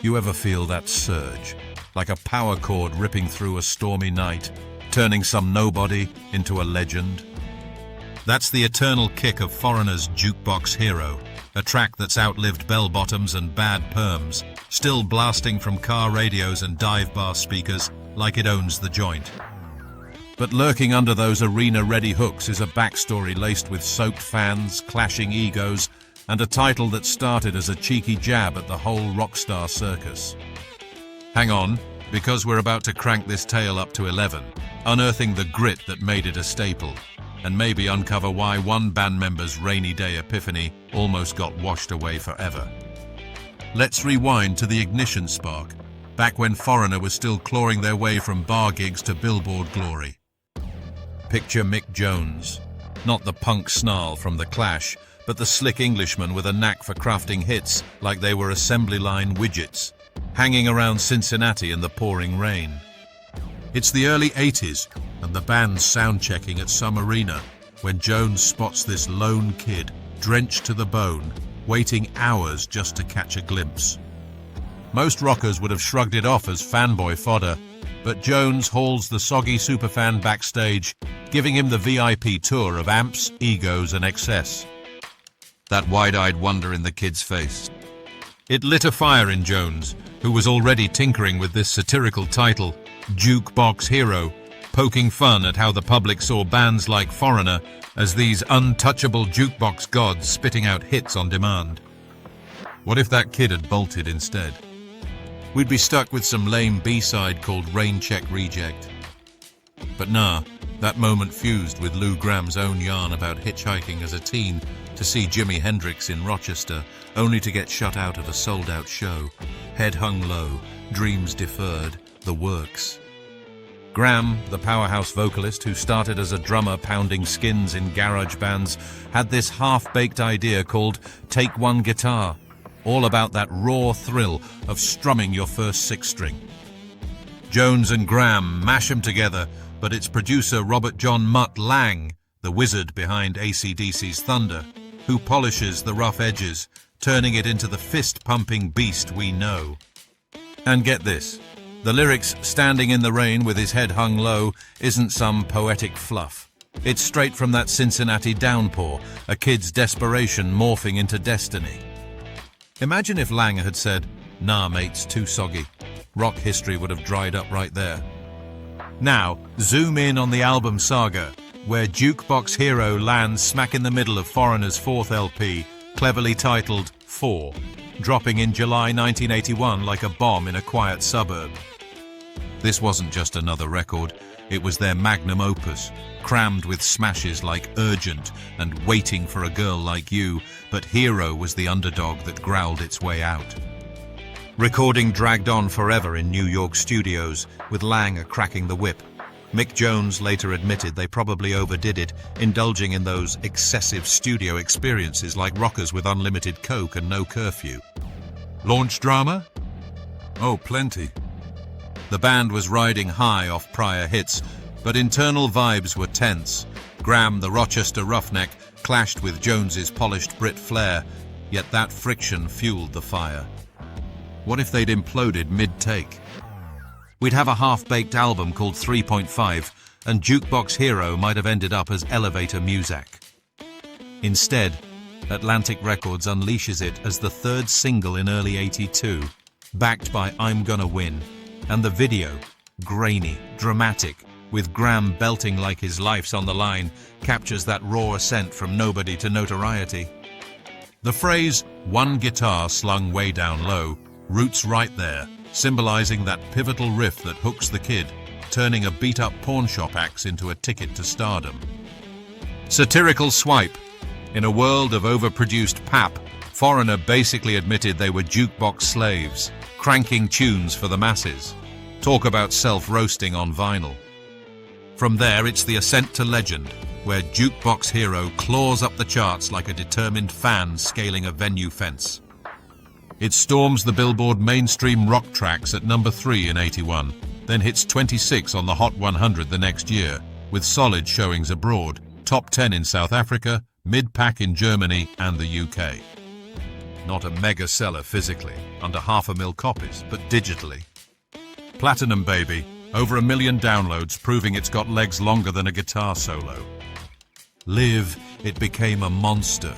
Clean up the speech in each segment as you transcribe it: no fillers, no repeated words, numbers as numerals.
You ever feel that surge, like a power cord ripping through a stormy night, turning some nobody into a legend? That's the eternal kick of Foreigner's Juke Box Hero, a track that's outlived bell-bottoms and bad perms, still blasting from car radios and dive bar speakers like it owns the joint. But lurking under those arena-ready hooks is a backstory laced with soaked fans, clashing egos, and a title that started as a cheeky jab at the whole rockstar circus. Hang on, because we're about to crank this tale up to 11, unearthing the grit that made it a staple, and maybe uncover why one band member's rainy day epiphany almost got washed away forever. Let's rewind to the ignition spark, back when Foreigner was still clawing their way from bar gigs to Billboard glory. Picture Mick Jones, not the punk snarl from The Clash, but the slick Englishman with a knack for crafting hits like they were assembly line widgets, hanging around Cincinnati in the pouring rain. It's the early 80s, and the band's sound-checking at some arena when Jones spots this lone kid, drenched to the bone, waiting hours just to catch a glimpse. Most rockers would have shrugged it off as fanboy fodder, but Jones hauls the soggy superfan backstage, giving him the VIP tour of amps, egos, and excess. That wide-eyed wonder in the kid's face. It lit a fire in Jones, who was already tinkering with this satirical title, Juke Box Hero, poking fun at how the public saw bands like Foreigner as these untouchable jukebox gods spitting out hits on demand. What if that kid had bolted instead? We'd be stuck with some lame B-side called Rain Check Reject. But nah, that moment fused with Lou Gramm's own yarn about hitchhiking as a teen to see Jimi Hendrix in Rochester, only to get shut out of a sold-out show. Head hung low, dreams deferred, the works. Graham, the powerhouse vocalist who started as a drummer pounding skins in garage bands, had this half-baked idea called Take One Guitar, all about that raw thrill of strumming your first six-string. Jones and Graham mash them together, but it's producer Robert John Mutt Lang, the wizard behind AC/DC's Thunder, who polishes the rough edges, turning it into the fist-pumping beast we know. And get this, the lyrics "standing in the rain with his head hung low" isn't some poetic fluff. It's straight from that Cincinnati downpour, a kid's desperation morphing into destiny. Imagine if Lang had said, "Nah, mate's too soggy." Rock history would have dried up right there. Now, zoom in on the album Saga, where Juke Box Hero lands smack in the middle of Foreigner's fourth LP, cleverly titled 4, dropping in July 1981 like a bomb in a quiet suburb. This wasn't just another record, it was their magnum opus, crammed with smashes like Urgent and Waiting for a Girl Like You, but Hero was the underdog that growled its way out. Recording dragged on forever in New York studios, with Lang cracking the whip. Mick Jones later admitted they probably overdid it, indulging in those excessive studio experiences like rockers with unlimited coke and no curfew. Launch drama? Oh, plenty. The band was riding high off prior hits, but internal vibes were tense. Graham, the Rochester roughneck, clashed with Jones's polished Brit flair, yet that friction fueled the fire. What if they'd imploded mid-take? We'd have a half-baked album called 3.5, and Juke Box Hero might have ended up as Elevator Muzak. Instead, Atlantic Records unleashes it as the third single in early '82, backed by I'm Gonna Win, and the video, grainy, dramatic, with Graham belting like his life's on the line, captures that raw ascent from nobody to notoriety. The phrase, "one guitar slung way down low," roots right there, symbolizing that pivotal riff that hooks the kid, turning a beat-up pawnshop axe into a ticket to stardom. Satirical swipe. In a world of overproduced pap, Foreigner basically admitted they were jukebox slaves, cranking tunes for the masses. Talk about self-roasting on vinyl. From there, it's the ascent to legend, where Juke Box Hero claws up the charts like a determined fan scaling a venue fence. It storms the Billboard mainstream rock tracks at number 3 in '81, then hits 26 on the Hot 100 the next year, with solid showings abroad, top 10 in South Africa, mid-pack in Germany and the UK. not a mega seller physically, under 500,000 copies, but digitally. Platinum Baby, over 1 million downloads, proving it's got legs longer than a guitar solo. Live, it became a monster.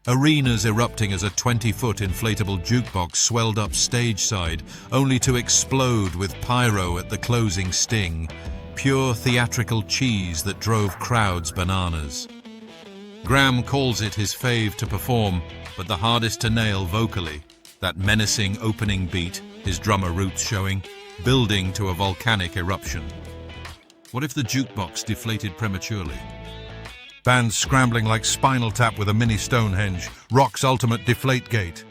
Arenas erupting as a 20-foot inflatable jukebox swelled up stage side, only to explode with pyro at the closing sting. Pure theatrical cheese that drove crowds bananas. Graham calls it his fave to perform, but the hardest to nail vocally. That menacing opening beat, his drummer roots showing, building to a volcanic eruption. What if the jukebox deflated prematurely? Bands scrambling like Spinal Tap with a mini Stonehenge, rock's ultimate deflate gate.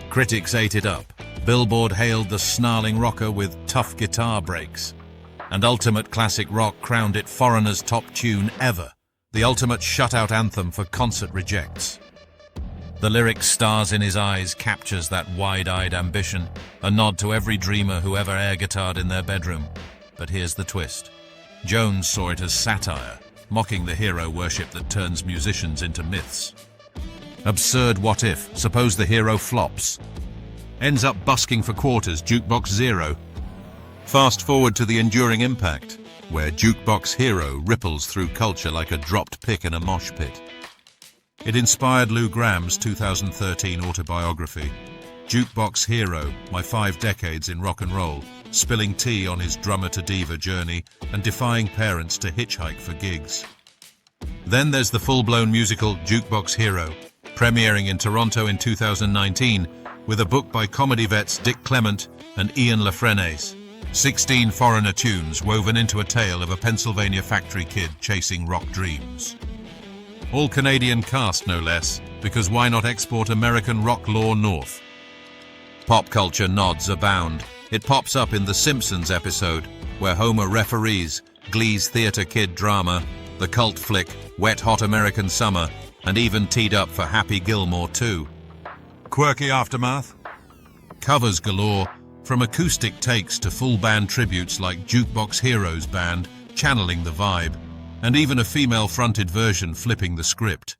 Critics ate it up. Billboard hailed the snarling rocker with tough guitar breaks. And Ultimate Classic Rock crowned it Foreigner's top tune ever, the ultimate shutout anthem for concert rejects. The lyric Stars in His Eyes captures that wide-eyed ambition, a nod to every dreamer who ever air-guitared in their bedroom. But here's the twist. Jones saw it as satire, mocking the hero worship that turns musicians into myths. Absurd what if, suppose the hero flops. Ends up busking for quarters, Juke Box Zero. Fast forward to the enduring impact, where Juke Box Hero ripples through culture like a dropped pick in a mosh pit. It inspired Lou Graham's 2013 autobiography, Juke Box Hero, My 5 Decades in Rock and Roll, spilling tea on his drummer-to-diva journey and defying parents to hitchhike for gigs. Then there's the full-blown musical Juke Box Hero, premiering in Toronto in 2019 with a book by comedy vets Dick Clement and Ian Lafrenace. 16 foreigner tunes woven into a tale of a Pennsylvania factory kid chasing rock dreams. All Canadian cast, no less, because why not export American rock lore north? Pop culture nods abound. It pops up in The Simpsons episode, where Homer referees Glee's theater kid drama, the cult flick Wet Hot American Summer, and even teed up for Happy Gilmore too. Quirky aftermath? Covers galore, from acoustic takes to full band tributes like Juke Box Hero's band, channeling the vibe, and even a female-fronted version flipping the script.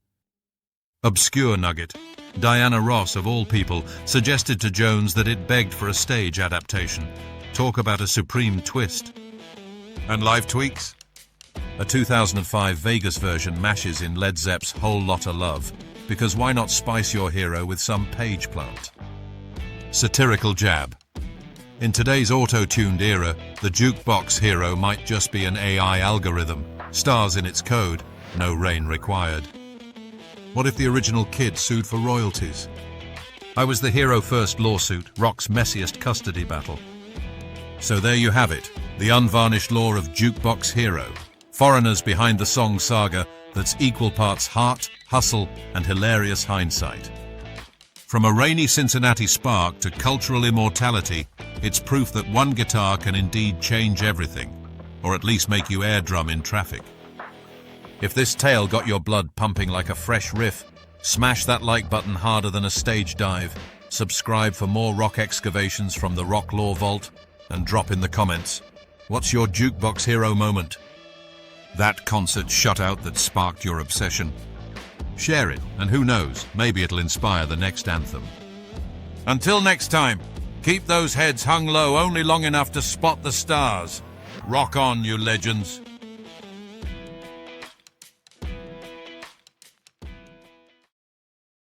Obscure nugget. Diana Ross, of all people, suggested to Jones that it begged for a stage adaptation. Talk about a supreme twist. And live tweaks? A 2005 Vegas version mashes in Led Zepp's Whole Lotta Love, because why not spice your hero with some page plant? Satirical jab. In today's auto-tuned era, the Juke Box Hero might just be an AI algorithm, stars in its code, no rain required. What if the original kid sued for royalties? I was the hero first lawsuit, rock's messiest custody battle. So there you have it, the unvarnished lore of Juke Box Hero. Foreigners behind the song saga that's equal parts heart, hustle, and hilarious hindsight. From a rainy Cincinnati spark to cultural immortality, it's proof that one guitar can indeed change everything, or at least make you air drum in traffic. If this tale got your blood pumping like a fresh riff, smash that like button harder than a stage dive, subscribe for more rock excavations from the Rock Lore Vault, and drop in the comments, what's your Juke Box Hero moment? That concert shutout that sparked your obsession. Share it, and who knows, maybe it'll inspire the next anthem. Until next time, keep those heads hung low only long enough to spot the stars. Rock on, you legends.